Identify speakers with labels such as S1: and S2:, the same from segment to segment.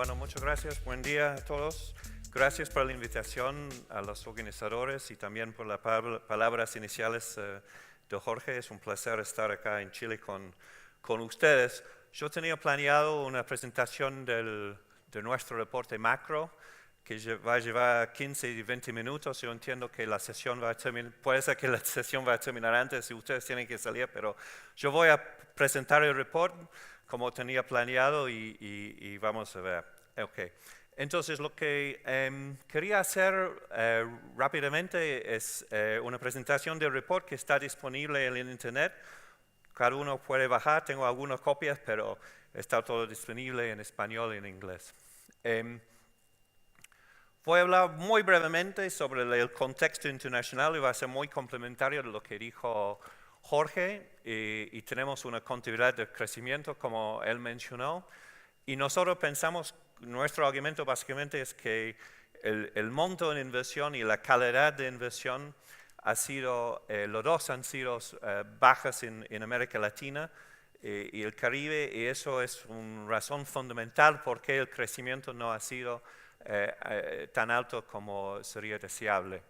S1: Bueno, muchas gracias. Buen día a todos. Gracias por la invitación a los organizadores y también por las palabras iniciales de Jorge. Es un placer estar acá en Chile con ustedes. Yo tenía planeado una presentación de nuestro reporte macro que va a llevar 15 y 20 minutos. Yo entiendo que la sesión va a terminar, puede ser que la sesión va a terminar antes y ustedes tienen que salir, pero yo voy a presentar el report como tenía planeado y vamos a ver. Okay. Entonces, lo que quería hacer rápidamente es una presentación del report que está disponible en internet. Cada uno puede bajar, tengo algunas copias, pero está todo disponible en español y en inglés. Voy a hablar muy brevemente sobre el contexto internacional y va a ser muy complementario de lo que dijo Jorge, y tenemos una continuidad de crecimiento como él mencionó, y nosotros pensamos, nuestro argumento básicamente es que el monto en inversión y la calidad de inversión ha sido, los dos han sido bajas en América Latina y el Caribe, y eso es una razón fundamental por qué el crecimiento no ha sido tan alto como sería deseable.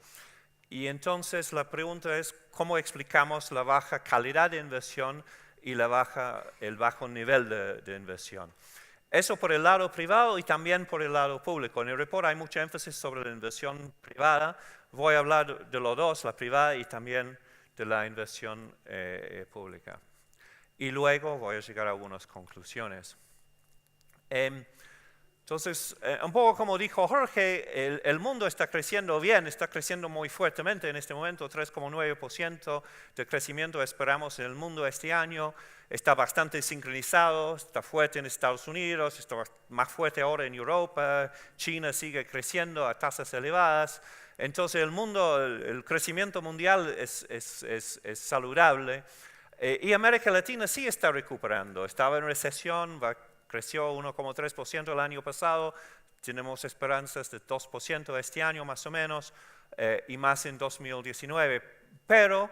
S1: Y entonces la pregunta es, ¿cómo explicamos la baja calidad de inversión y el bajo nivel de inversión? Eso por el lado privado y también por el lado público. En el report hay mucha énfasis sobre la inversión privada. Voy a hablar de los dos, la privada y también de la inversión pública. Y luego voy a llegar a algunas conclusiones. Entonces, un poco como dijo Jorge, el mundo está creciendo bien, está creciendo muy fuertemente en este momento, 3,9% de crecimiento esperamos en el mundo este año, está bastante sincronizado, está fuerte en Estados Unidos, está más fuerte ahora en Europa, China sigue creciendo a tasas elevadas, entonces el mundo, el crecimiento mundial es saludable, y América Latina sí está recuperando, estaba en recesión, creció 1,3% el año pasado, tenemos esperanzas de 2% este año más o menos, y más en 2019, pero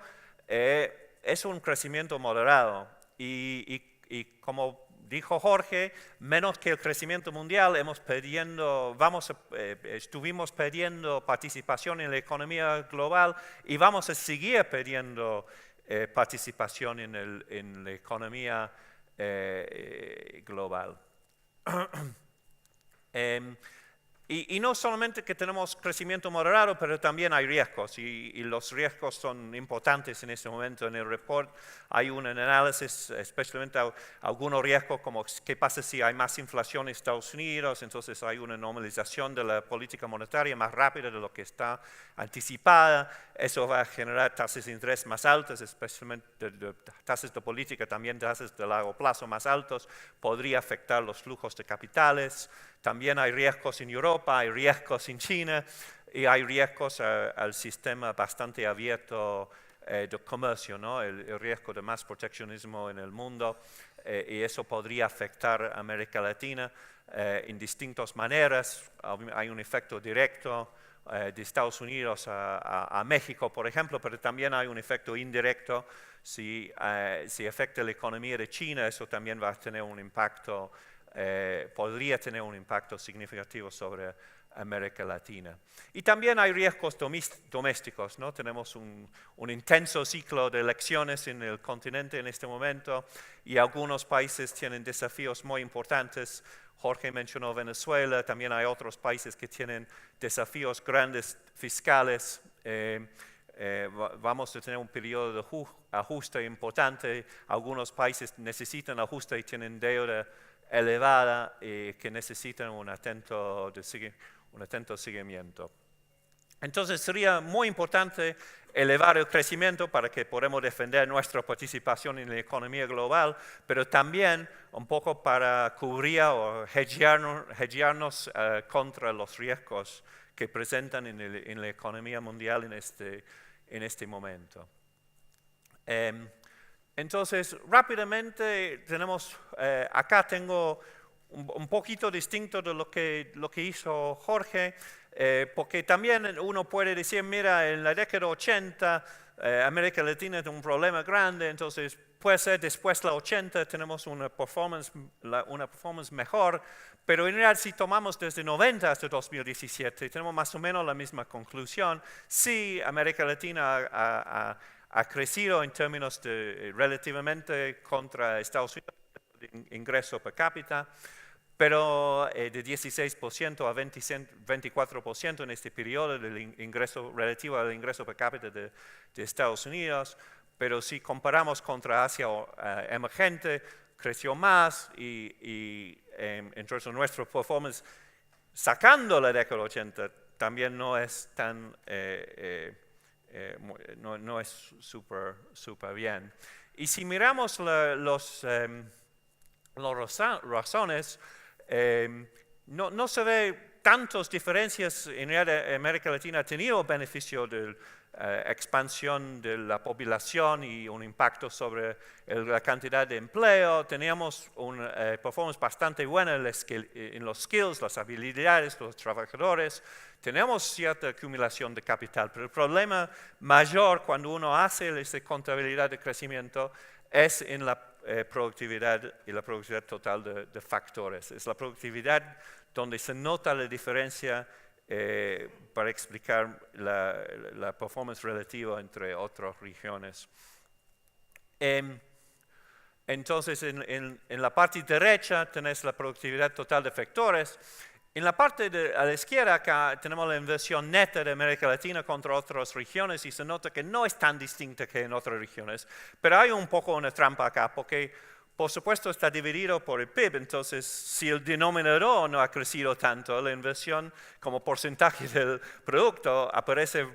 S1: es un crecimiento moderado y como dijo Jorge, menos que el crecimiento mundial, estuvimos perdiendo participación en la economía global y vamos a seguir perdiendo participación en la economía global. Y no solamente que tenemos crecimiento moderado, pero también hay riesgos, y los riesgos son importantes en este momento. En el report hay un análisis, especialmente algunos riesgos, como qué pasa si hay más inflación en Estados Unidos, entonces hay una normalización de la política monetaria más rápida de lo que está anticipada, eso va a generar tasas de interés más altas, especialmente tasas de política, también tasas de largo plazo más altos, podría afectar los flujos de capitales. También hay riesgos en Europa, hay riesgos en China y hay riesgos al sistema bastante abierto de comercio, ¿no? El riesgo de más proteccionismo en el mundo, y eso podría afectar a América Latina en distintas maneras. Hay un efecto directo de Estados Unidos a México, por ejemplo, pero también hay un efecto indirecto. Si afecta la economía de China, eso también va a tener un impacto, podría tener un impacto significativo sobre América Latina. Y también hay riesgos domésticos, ¿no? Tenemos un intenso ciclo de elecciones en el continente en este momento y algunos países tienen desafíos muy importantes. Jorge mencionó Venezuela, también hay otros países que tienen desafíos grandes fiscales. Vamos a tener un periodo de ajuste importante. Algunos países necesitan ajuste y tienen deuda elevada que necesitan un atento seguimiento. Entonces sería muy importante elevar el crecimiento para que podamos defender nuestra participación en la economía global, pero también un poco para cubrir o hedgearnos contra los riesgos que presentan en la economía mundial en este momento. Entonces, rápidamente tenemos, acá tengo un poquito distinto de lo que hizo Jorge, porque también uno puede decir, mira, en la década 80 América Latina tiene un problema grande, entonces puede ser después de la 80 tenemos una performance mejor, pero en realidad si tomamos desde 90 hasta 2017 tenemos más o menos la misma conclusión. Sí, América Latina ha crecido en términos de relativamente contra Estados Unidos, de ingreso per cápita, pero de 16% a 24% en este periodo del ingreso relativo al ingreso per cápita de Estados Unidos, pero si comparamos contra Asia emergente, creció más y entonces nuestro performance, sacando la década 80, también no es tan, no es súper bien. Y si miramos las razones, no se ve tantas diferencias. En realidad América Latina ha tenido beneficio de expansión de la población y un impacto sobre la cantidad de empleo. Teníamos una performance bastante buena en los skills, las habilidades de los trabajadores. Tenemos cierta acumulación de capital, pero el problema mayor cuando uno hace esa contabilidad de crecimiento es en la productividad y la productividad total de factores. Es la productividad donde se nota la diferencia para explicar la performance relativa entre otras regiones. Entonces, en la parte derecha tenés la productividad total de factores. En la parte a la izquierda acá tenemos la inversión neta de América Latina contra otras regiones y se nota que no es tan distinta que en otras regiones, pero hay un poco una trampa acá porque por supuesto está dividido por el PIB, entonces si el denominador no ha crecido tanto, la inversión como porcentaje del producto aparece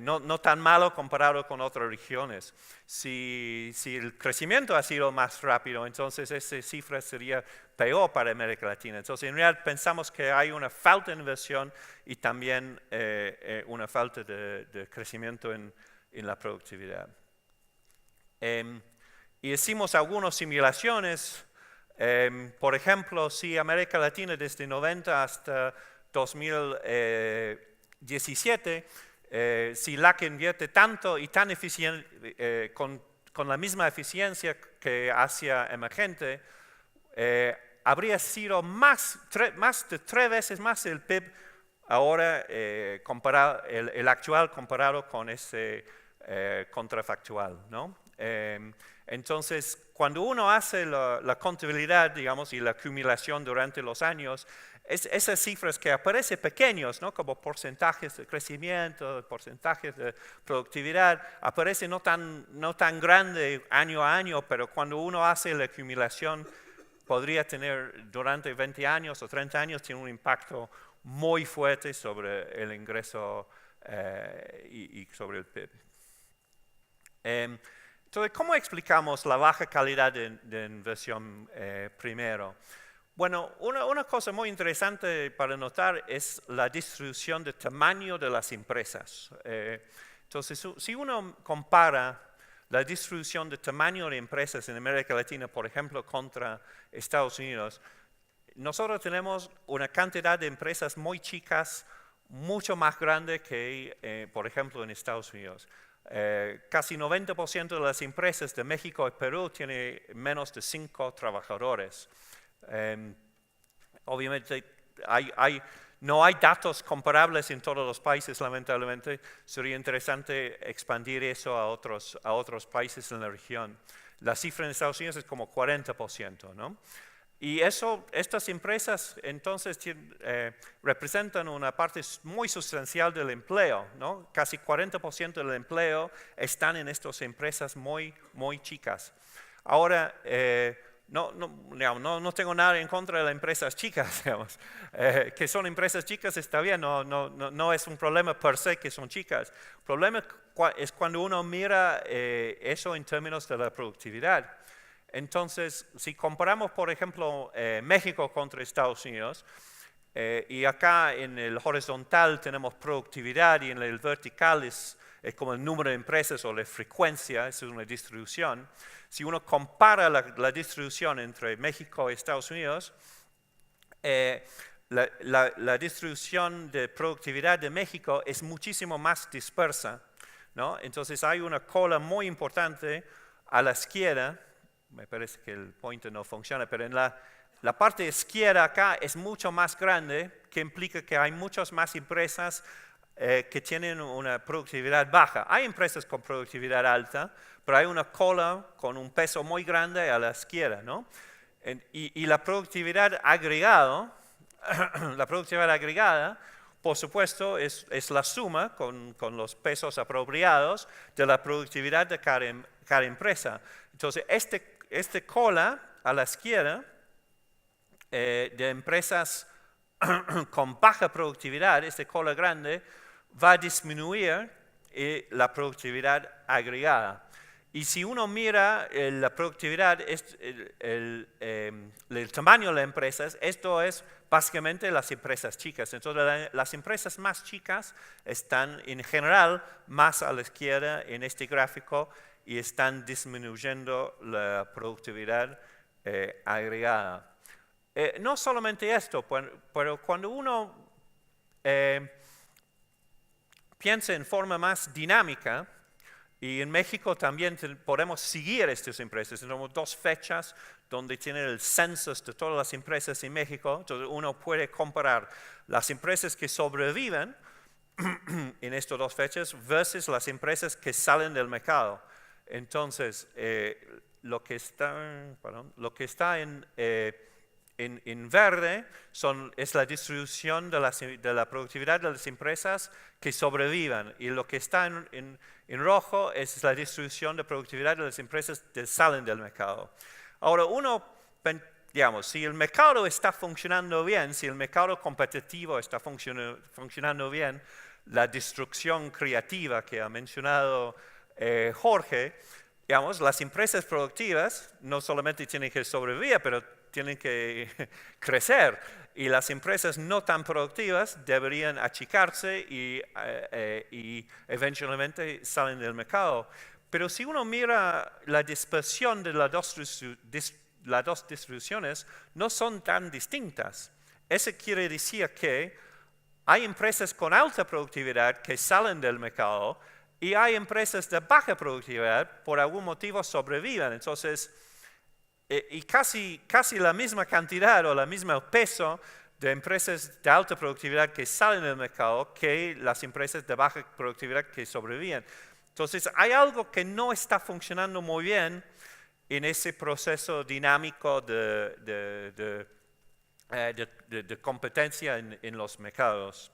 S1: no tan malo comparado con otras regiones. Si el crecimiento ha sido más rápido, entonces esa cifra sería peor para América Latina. Entonces en realidad pensamos que hay una falta de inversión y también una falta de crecimiento en la productividad. Y hicimos algunas simulaciones, por ejemplo, si América Latina desde 90 hasta 2017, si LAC invierte tanto y tan eficiente, con la misma eficiencia que Asia emergente, habría sido más de 3 veces más el PIB ahora, el actual comparado con ese contrafactual, ¿no? Entonces, cuando uno hace la contabilidad, digamos, y la acumulación durante los años, esas cifras que aparecen pequeños, ¿no? Como porcentajes de crecimiento, porcentajes de productividad, aparecen no tan grande año a año, pero cuando uno hace la acumulación, podría tener durante 20 años o 30 años, tiene un impacto muy fuerte sobre el ingreso y sobre el PIB. Entonces, ¿cómo explicamos la baja calidad de inversión primero? Bueno, una cosa muy interesante para notar es la distribución de tamaño de las empresas. Entonces, si uno compara la distribución de tamaño de empresas en América Latina, por ejemplo, contra Estados Unidos, nosotros tenemos una cantidad de empresas muy chicas, mucho más grande que, por ejemplo, en Estados Unidos. Casi 90% de las empresas de México y Perú tienen menos de 5 trabajadores. Obviamente no hay datos comparables en todos los países, lamentablemente. Sería interesante expandir eso a otros países en la región. La cifra en Estados Unidos es como 40%, ¿no? Y estas empresas entonces representan una parte muy sustancial del empleo, ¿no? Casi 40% del empleo están en estas empresas muy chicas. Ahora, no tengo nada en contra de las empresas chicas, digamos. Que son empresas chicas está bien, no es un problema per se que son chicas. El problema es cuando uno mira eso en términos de la productividad. Entonces, si comparamos, por ejemplo, México contra Estados Unidos, y acá en el horizontal tenemos productividad y en el vertical es como el número de empresas o la frecuencia, es una distribución. Si uno compara la distribución entre México y Estados Unidos, la distribución de productividad de México es muchísimo más dispersa, ¿no? Entonces hay una cola muy importante a la izquierda. Me parece que el pointer no funciona, pero en la parte izquierda acá es mucho más grande, que implica que hay muchas más empresas que tienen una productividad baja. Hay empresas con productividad alta, pero hay una cola con un peso muy grande a la izquierda, ¿no? Y la productividad agregada, por supuesto, es la suma con los pesos apropiados de la productividad de cada empresa. Entonces, este cola a la izquierda de empresas con baja productividad, este cola grande, va a disminuir la productividad agregada. Y si uno mira la productividad, el tamaño de las empresas, esto es básicamente las empresas chicas. Entonces las empresas más chicas están en general más a la izquierda en este gráfico y están disminuyendo la productividad agregada. No solamente esto, pero cuando uno piensa en forma más dinámica, y en México también podemos seguir estas empresas. Tenemos 2 fechas donde tienen el censo de todas las empresas en México. Entonces uno puede comparar las empresas que sobreviven en estas 2 fechas versus las empresas que salen del mercado. Entonces, lo que está en verde es la distribución de la productividad de las empresas que sobreviven, y lo que está en rojo es la distribución de productividad de las empresas que salen del mercado. Ahora, digamos, si el mercado está funcionando bien, si el mercado competitivo está funcionando bien, la destrucción creativa que ha mencionado Jorge, digamos, las empresas productivas no solamente tienen que sobrevivir, pero tienen que crecer, y las empresas no tan productivas deberían achicarse y eventualmente salen del mercado. Pero si uno mira la dispersión de las dos distribuciones, no son tan distintas. Eso quiere decir que hay empresas con alta productividad que salen del mercado y hay empresas de baja productividad por algún motivo sobreviven. Entonces, y casi la misma cantidad o la misma peso de empresas de alta productividad que salen del mercado que las empresas de baja productividad que sobreviven. Entonces, hay algo que no está funcionando muy bien en ese proceso dinámico de competencia en los mercados.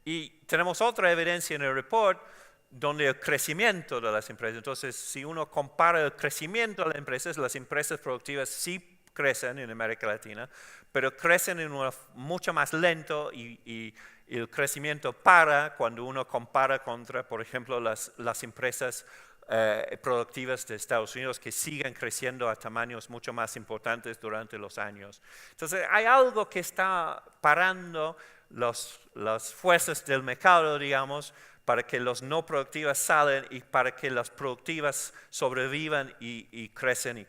S1: Y tenemos otra evidencia en el report donde el crecimiento de las empresas. Entonces, si uno compara el crecimiento de las empresas productivas sí crecen en América Latina, pero crecen en mucho más lento y el crecimiento para cuando uno compara contra, por ejemplo, las empresas productivas de Estados Unidos que siguen creciendo a tamaños mucho más importantes durante los años. Entonces, hay algo que está parando las fuerzas del mercado, digamos, para que los no productivas salen y para que las productivas sobrevivan y crecen.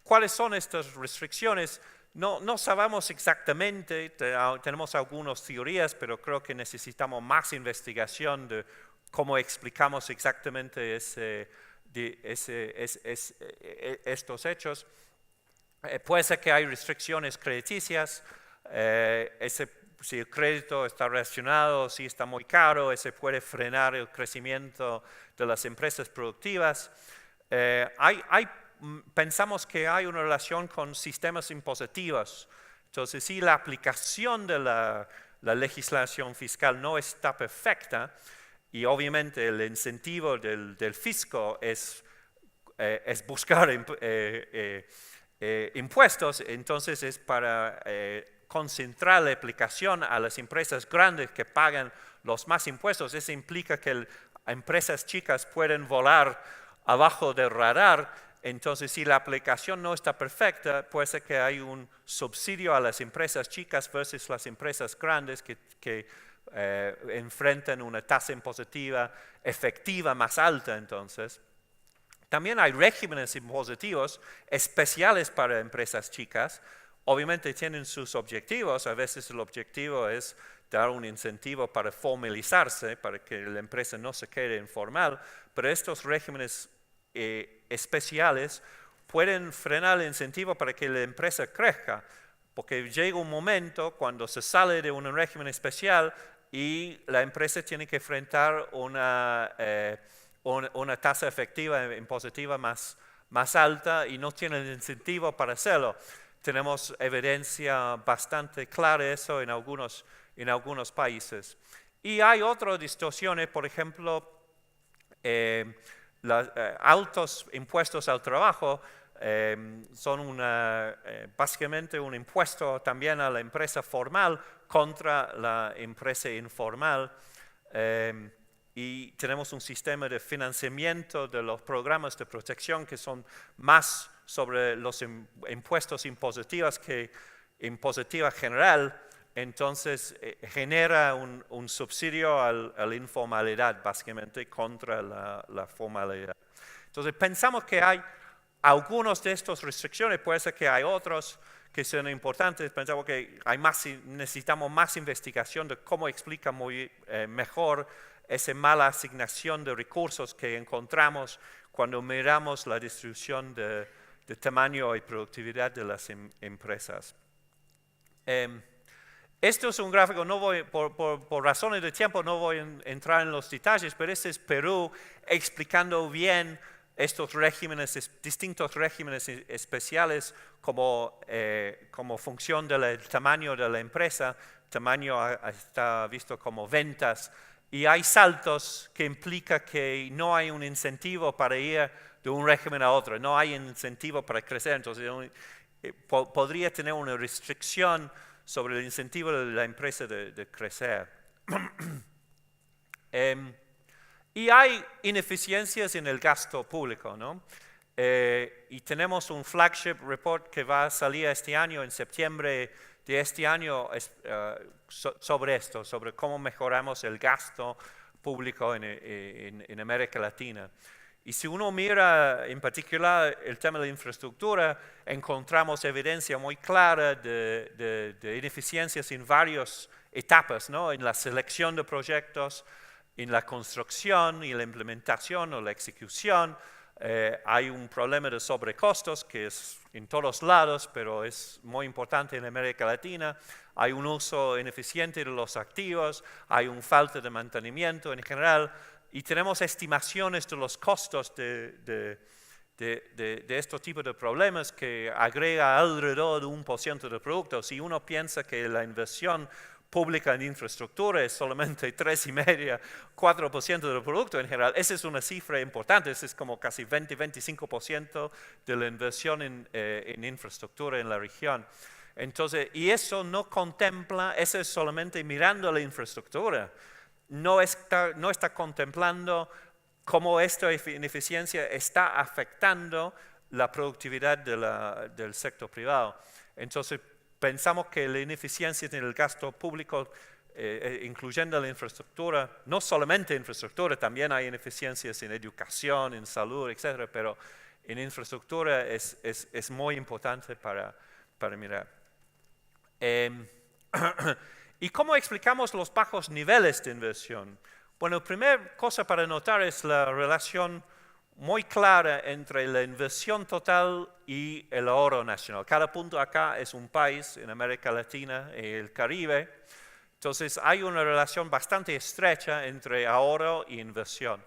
S1: ¿Cuáles son estas restricciones? No sabemos exactamente, tenemos algunas teorías, pero creo que necesitamos más investigación de cómo explicamos exactamente estos hechos. Puede ser que hay restricciones crediticias, si el crédito está relacionado, si está muy caro, ese puede frenar el crecimiento de las empresas productivas. Pensamos que hay una relación con sistemas impositivos. Entonces, si la aplicación de la legislación fiscal no está perfecta, y obviamente el incentivo del fisco es buscar impuestos, entonces es para concentrar la aplicación a las empresas grandes que pagan los más impuestos. Eso implica que empresas chicas pueden volar abajo del radar. Entonces, si la aplicación no está perfecta, puede ser que hay un subsidio a las empresas chicas versus las empresas grandes que enfrentan una tasa impositiva efectiva más alta. Entonces, también hay regímenes impositivos especiales para empresas chicas. Obviamente tienen sus objetivos. A veces el objetivo es dar un incentivo para formalizarse, para que la empresa no se quede informal, pero estos regímenes especiales pueden frenar el incentivo para que la empresa crezca, porque llega un momento cuando se sale de un régimen especial y la empresa tiene que enfrentar una tasa efectiva impositiva más alta y no tiene el incentivo para hacerlo. Tenemos evidencia bastante clara de eso en algunos países. Y hay otras distorsiones, por ejemplo, altos impuestos al trabajo son básicamente un impuesto también a la empresa formal contra la empresa informal. Y tenemos un sistema de financiamiento de los programas de protección que son más sobre los impuestos impositivos que impositiva general. Entonces genera un subsidio a la informalidad, básicamente, contra la formalidad. Entonces pensamos que hay algunos de estas restricciones, puede ser que hay otros que son importantes. Pensamos que necesitamos más investigación de cómo explica mejor esa mala asignación de recursos que encontramos cuando miramos la distribución de tamaño y productividad de las empresas. Esto es un gráfico, por razones de tiempo no voy a entrar en los detalles, pero este es Perú explicando bien estos regímenes, distintos regímenes especiales como función del tamaño de la empresa. Tamaño está visto como ventas. Y hay saltos que implica que no hay un incentivo para ir de un régimen a otro, no hay incentivo para crecer. Entonces podría tener una restricción sobre el incentivo de la empresa de crecer. Y hay ineficiencias en el gasto público, ¿no? Y tenemos un flagship report que va a salir este año, en septiembre de este año, sobre esto, sobre cómo mejoramos el gasto público en América Latina. Y si uno mira en particular el tema de la infraestructura, encontramos evidencia muy clara de ineficiencias en varias etapas, ¿no? En la selección de proyectos, en la construcción y la implementación o la ejecución. Hay un problema de sobrecostos que es en todos lados, pero es muy importante en América Latina. Hay un uso ineficiente de los activos, hay una falta de mantenimiento en general, y tenemos estimaciones de los costos de estos tipos de problemas que agrega alrededor de 1% del producto. Si uno piensa que la inversión pública en infraestructura es solamente 3,5%, 4% del producto en general, esa es una cifra importante, esa es como casi 20-25% de la inversión en infraestructura en la región. Entonces, y eso no contempla, eso es solamente mirando la infraestructura, no está contemplando cómo esta ineficiencia está afectando la productividad del sector privado. Entonces, pensamos que la ineficiencia en el gasto público, incluyendo la infraestructura, no solamente infraestructura, también hay ineficiencias en educación, en salud, etc., pero en infraestructura es muy importante para mirar. ¿Y cómo explicamos los bajos niveles de inversión? Bueno, la primera cosa para notar es la relación muy clara entre la inversión total y el ahorro nacional. Cada punto acá es un país en América Latina y el Caribe. Entonces hay una relación bastante estrecha entre ahorro e inversión.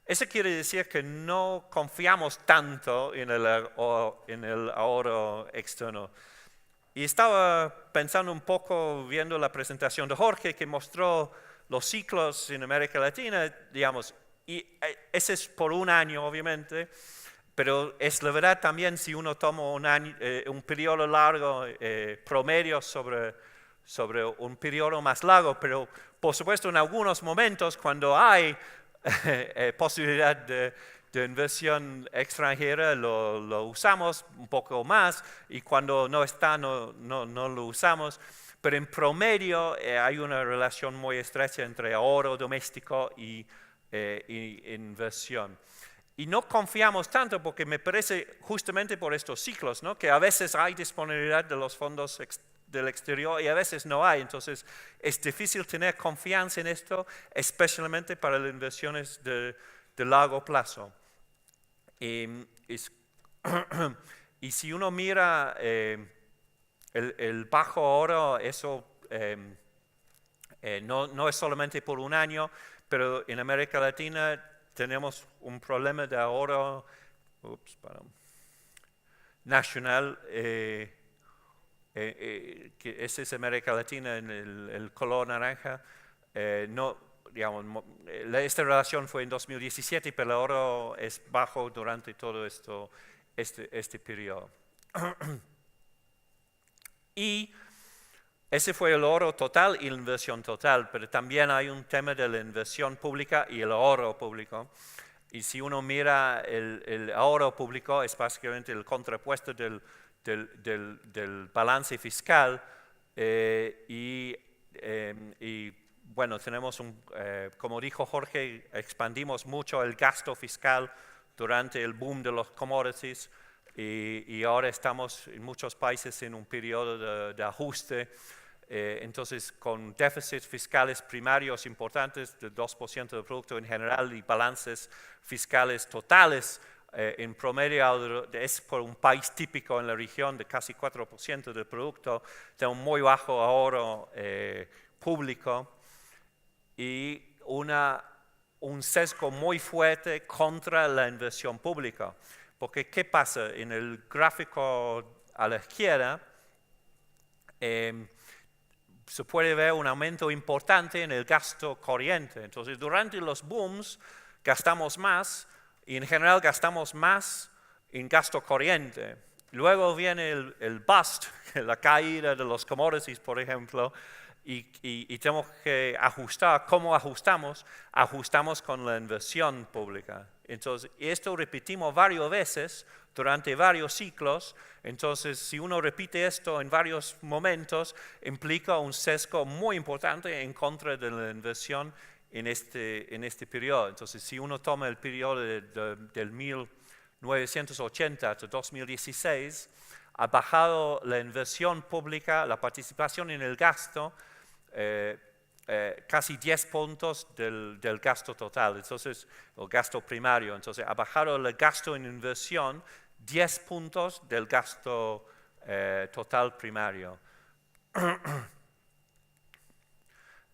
S1: Eso quiere decir que no confiamos tanto en el ahorro externo. Y estaba pensando un poco viendo la presentación de Jorge que mostró los ciclos en América Latina, digamos, y ese es por un año obviamente, pero es la verdad también si uno toma un periodo largo, promedio sobre un periodo más largo, pero por supuesto en algunos momentos cuando hay posibilidad de inversión extranjera lo usamos un poco más y cuando no está no lo usamos, pero en promedio hay una relación muy estrecha entre ahorro doméstico y inversión. Y no confiamos tanto porque me parece justamente por estos ciclos, ¿no? Que a veces hay disponibilidad de los fondos del exterior y a veces no hay. Entonces es difícil tener confianza en esto, especialmente para las inversiones de largo plazo. Y si uno mira el bajo oro, eso no es solamente por un año, pero en América Latina tenemos un problema de oro nacional, que ese es América Latina en el color naranja. Esta relación fue en 2017, pero el oro es bajo durante todo este periodo. Y ese fue el oro total y la inversión total, pero también hay un tema de la inversión pública y el ahorro público. Y si uno mira el ahorro público, es básicamente el contrapuesto del balance fiscal. Bueno, tenemos como dijo Jorge, expandimos mucho el gasto fiscal durante el boom de los commodities y ahora estamos en muchos países en un periodo de ajuste. Entonces, con déficits fiscales primarios importantes del 2% del producto en general y balances fiscales totales en promedio, es por un país típico en la región de casi 4% del producto, de un muy bajo ahorro público y un sesgo muy fuerte contra la inversión pública. Porque, ¿qué pasa? En el gráfico a la izquierda, se puede ver un aumento importante en el gasto corriente. Entonces, durante los booms gastamos más y en general gastamos más en gasto corriente. Luego viene el bust, la caída de los commodities, por ejemplo, y tenemos que ajustar. ¿Cómo ajustamos? Ajustamos con la inversión pública. Entonces, esto repetimos varias veces durante varios ciclos. Entonces, si uno repite esto en varios momentos, implica un sesgo muy importante en contra de la inversión en este periodo. Entonces, si uno toma el periodo del 1980 hasta 2016, ha bajado la inversión pública, la participación en el gasto, casi 10 puntos del gasto total, entonces, el gasto primario. Entonces, ha bajado el gasto en inversión 10 puntos del gasto total primario.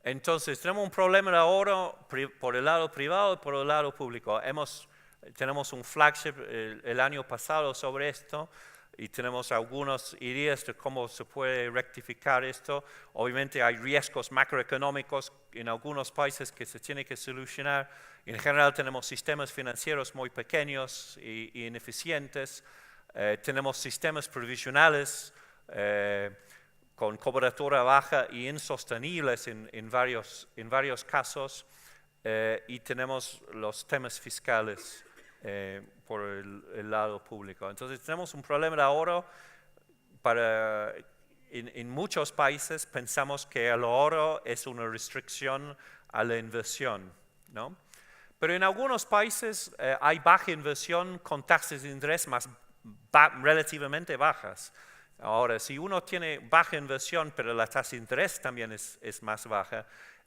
S1: Entonces, tenemos un problema de ahorro por el lado privado y por el lado público. Tenemos un flagship el año pasado sobre esto y tenemos algunas ideas de cómo se puede rectificar esto. Obviamente hay riesgos macroeconómicos en algunos países que se tienen que solucionar. En general tenemos sistemas financieros muy pequeños y ineficientes. Tenemos sistemas provisionales con cobertura baja y insostenibles en varios casos. Y tenemos los temas fiscales por el lado público. Entonces tenemos un problema de ahorro. En muchos países pensamos que el ahorro es una restricción a la inversión, ¿no? Pero en algunos países hay baja inversión con tasas de interés relativamente bajas. Ahora, si uno tiene baja inversión, pero la tasa de interés también es más baja,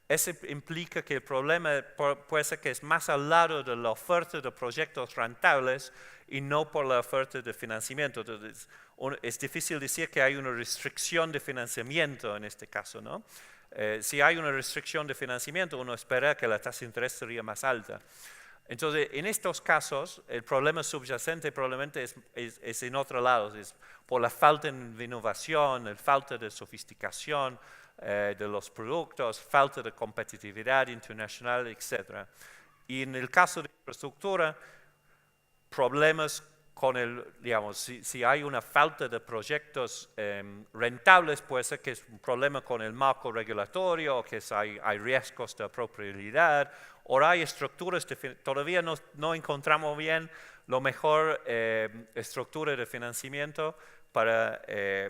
S1: eso implica que el problema puede ser que es más al lado de la oferta de proyectos rentables y no por la oferta de financiamiento. Entonces, es difícil decir que hay una restricción de financiamiento en este caso, ¿no? Si hay una restricción de financiamiento, uno espera que la tasa de interés sería más alta. Entonces, en estos casos, el problema subyacente probablemente es en otro lado, es por la falta de innovación, la falta de sofisticación de los productos, falta de competitividad internacional, etc. Y en el caso de infraestructura, problemas con si hay una falta de proyectos rentables, puede ser que es un problema con el marco regulatorio, o que hay riesgos de propiedad, o hay estructuras, todavía no encontramos bien la mejor estructura de financiamiento para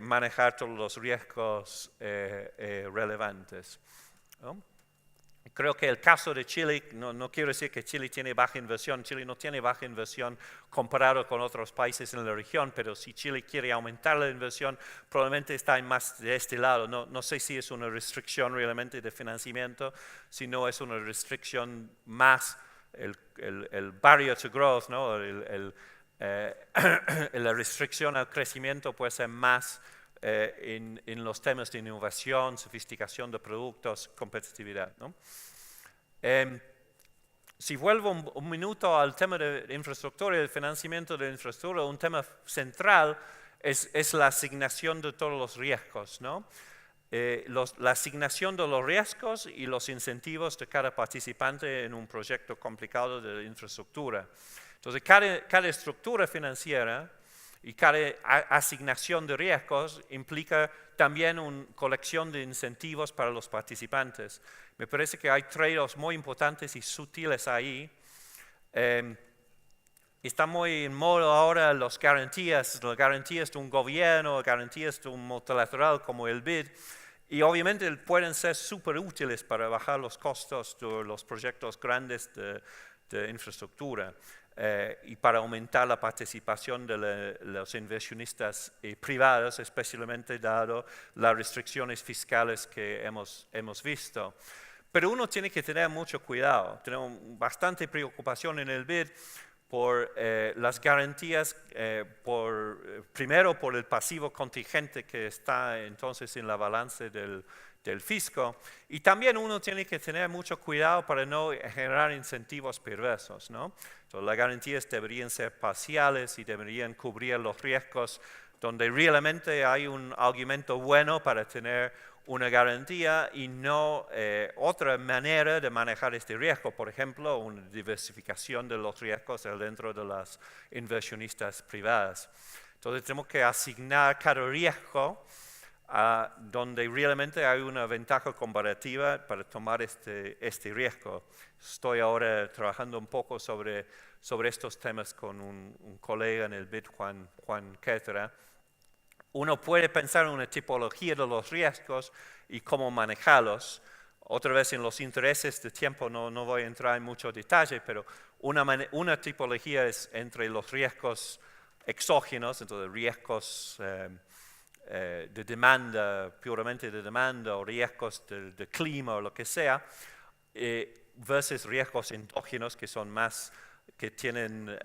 S1: manejar todos los riesgos relevantes, ¿no? Creo que el caso de Chile, no quiero decir que Chile tiene baja inversión, Chile no tiene baja inversión comparado con otros países en la región, pero si Chile quiere aumentar la inversión, probablemente está más de este lado. No sé si es una restricción realmente de financiamiento, sino es una restricción más el barrier to growth, ¿no? La restricción al crecimiento puede ser más en los temas de innovación, sofisticación de productos, competitividad, ¿no? Si vuelvo un minuto al tema de infraestructura y el financiamiento de infraestructura, un tema central es la asignación de todos los riesgos, ¿no? La asignación de los riesgos y los incentivos de cada participante en un proyecto complicado de infraestructura. Entonces, cada estructura financiera y cada asignación de riesgos implica también una colección de incentivos para los participantes. Me parece que hay trade-offs muy importantes y sutiles ahí. Está muy en moda ahora las garantías de un gobierno, garantías de un multilateral como el BID, y obviamente pueden ser súper útiles para bajar los costos de los proyectos grandes de infraestructura. Y para aumentar la participación de los inversionistas privados, especialmente dado las restricciones fiscales que hemos visto. Pero uno tiene que tener mucho cuidado, tenemos bastante preocupación en el BID por las garantías, primero por el pasivo contingente que está entonces en la balanza del fisco, y también uno tiene que tener mucho cuidado para no generar incentivos perversos, ¿no? Entonces, las garantías deberían ser parciales y deberían cubrir los riesgos donde realmente hay un argumento bueno para tener una garantía y no otra manera de manejar este riesgo, por ejemplo, una diversificación de los riesgos dentro de las inversionistas privadas. Entonces tenemos que asignar cada riesgo donde realmente hay una ventaja comparativa para tomar este riesgo. Estoy ahora trabajando un poco sobre estos temas con un colega en el BID, Juan Quetera. Uno puede pensar en una tipología de los riesgos y cómo manejarlos. Otra vez en los intereses de tiempo no voy a entrar en mucho detalle, pero una tipología es entre los riesgos exógenos, entonces riesgos de demanda, puramente de demanda, o riesgos de clima o lo que sea, versus riesgos endógenos que son más, que tienen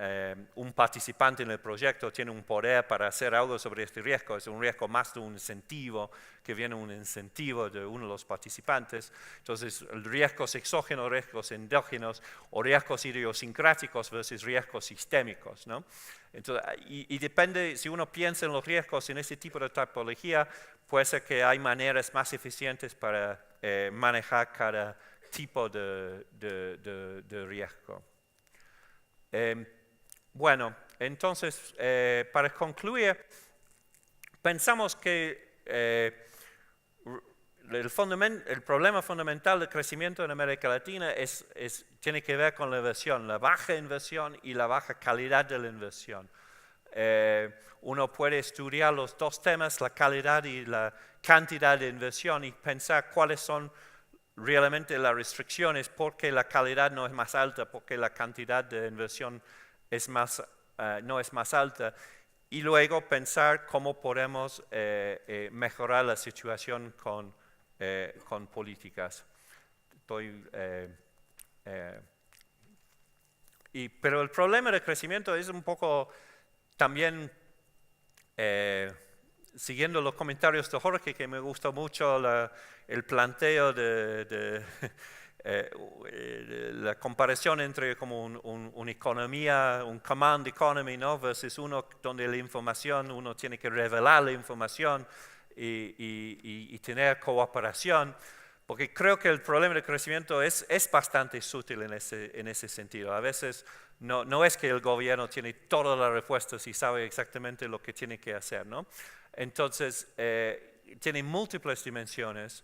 S1: un participante en el proyecto, tiene un poder para hacer algo sobre este riesgo, es un riesgo más de un incentivo, que viene un incentivo de uno de los participantes. Entonces, riesgos exógenos, riesgos endógenos, o riesgos idiosincráticos versus riesgos sistémicos, ¿no? Entonces, y depende, si uno piensa en los riesgos en ese tipo de tipología, puede ser que hay maneras más eficientes para manejar cada tipo de riesgo. Bueno, entonces, para concluir, pensamos que el problema fundamental del crecimiento en América Latina tiene que ver con la inversión, la baja inversión y la baja calidad de la inversión. Uno puede estudiar los dos temas, la calidad y la cantidad de inversión, y pensar cuáles son realmente las restricciones, porque la calidad no es más alta, porque la cantidad de inversión no es más alta, y luego pensar cómo podemos mejorar la situación con políticas. Pero el problema del crecimiento es un poco también, siguiendo los comentarios de Jorge, que me gustó mucho el planteo de la comparación entre como una economía, un command economy, ¿no? Versus uno donde la información, uno tiene que revelar la información y tener cooperación, porque creo que el problema del crecimiento es bastante sutil en ese sentido. A veces no es que el gobierno tiene todas las respuestas y sabe exactamente lo que tiene que hacer, ¿no? Entonces, tiene múltiples dimensiones.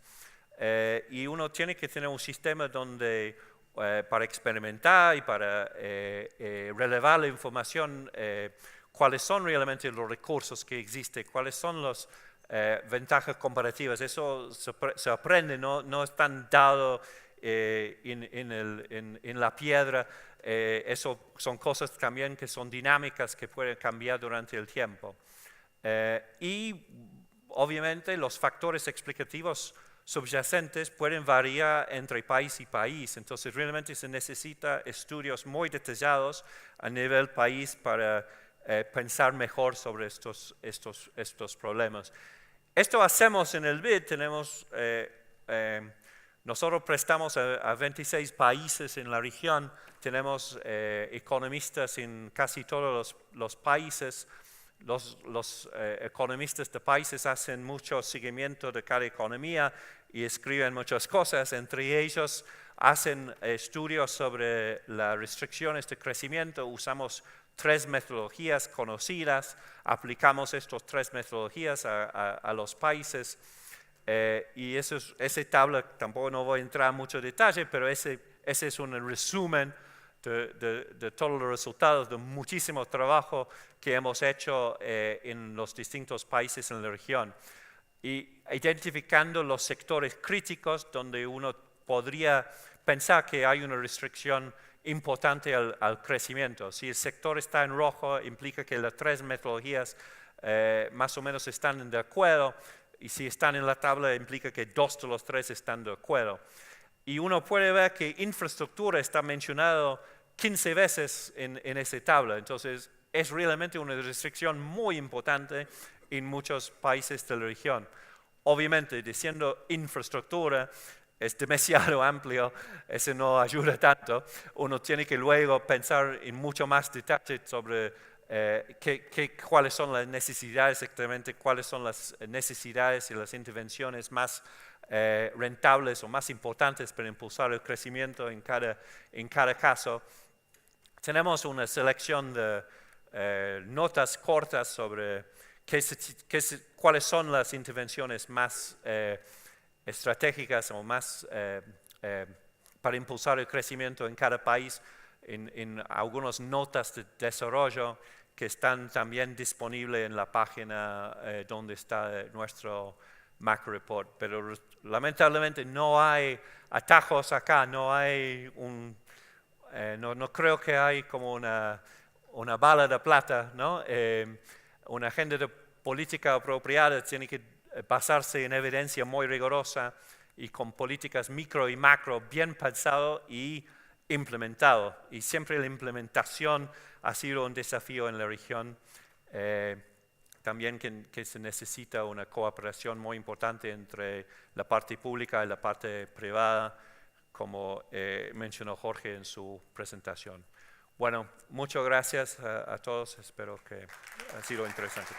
S1: Y uno tiene que tener un sistema donde para experimentar y para relevar la información, cuáles son realmente los recursos que existen, cuáles son las ventajas comparativas. Eso se aprende, no es tan dado en la piedra. Eso son cosas también que son dinámicas que pueden cambiar durante el tiempo. Y obviamente los factores explicativos subyacentes pueden variar entre país y país, entonces realmente se necesita estudios muy detallados a nivel país para pensar mejor sobre estos problemas. Esto hacemos en el BID, nosotros prestamos a 26 países en la región, tenemos economistas en casi todos los países. Los economistas de países hacen mucho seguimiento de cada economía y escriben muchas cosas, entre ellos hacen estudios sobre las restricciones de crecimiento, usamos 3 metodologías conocidas, aplicamos estas 3 metodologías a los países y esa tabla tampoco no voy a entrar en mucho detalle, pero ese es un resumen de todos los resultados de muchísimo trabajo que hemos hecho en los distintos países en la región. Y identificando los sectores críticos donde uno podría pensar que hay una restricción importante al crecimiento. Si el sector está en rojo, implica que las 3 metodologías más o menos están de acuerdo, y si están en la tabla, implica que 2 de los 3 están de acuerdo. Y uno puede ver que infraestructura está mencionado 15 veces en esa tabla, entonces es realmente una restricción muy importante en muchos países de la región. Obviamente, diciendo infraestructura es demasiado amplio, eso no ayuda tanto. Uno tiene que luego pensar en mucho más detalle sobre cuáles son las necesidades exactamente, cuáles son las necesidades y las intervenciones más rentables o más importantes para impulsar el crecimiento en cada caso. Tenemos una selección de notas cortas sobre cuáles son las intervenciones más estratégicas o más para impulsar el crecimiento en cada país, en algunas notas de desarrollo que están también disponibles en la página donde está nuestro macro report. Pero lamentablemente no hay atajos acá, no hay no creo que hay como una bala de plata, ¿no? Una agenda de política apropiada tiene que basarse en evidencia muy rigurosa y con políticas micro y macro bien pensado y implementado. Y siempre la implementación ha sido un desafío en la región. También que se necesita una cooperación muy importante entre la parte pública y la parte privada, como mencionó Jorge en su presentación. Bueno, muchas gracias a todos, espero que ha sido interesante.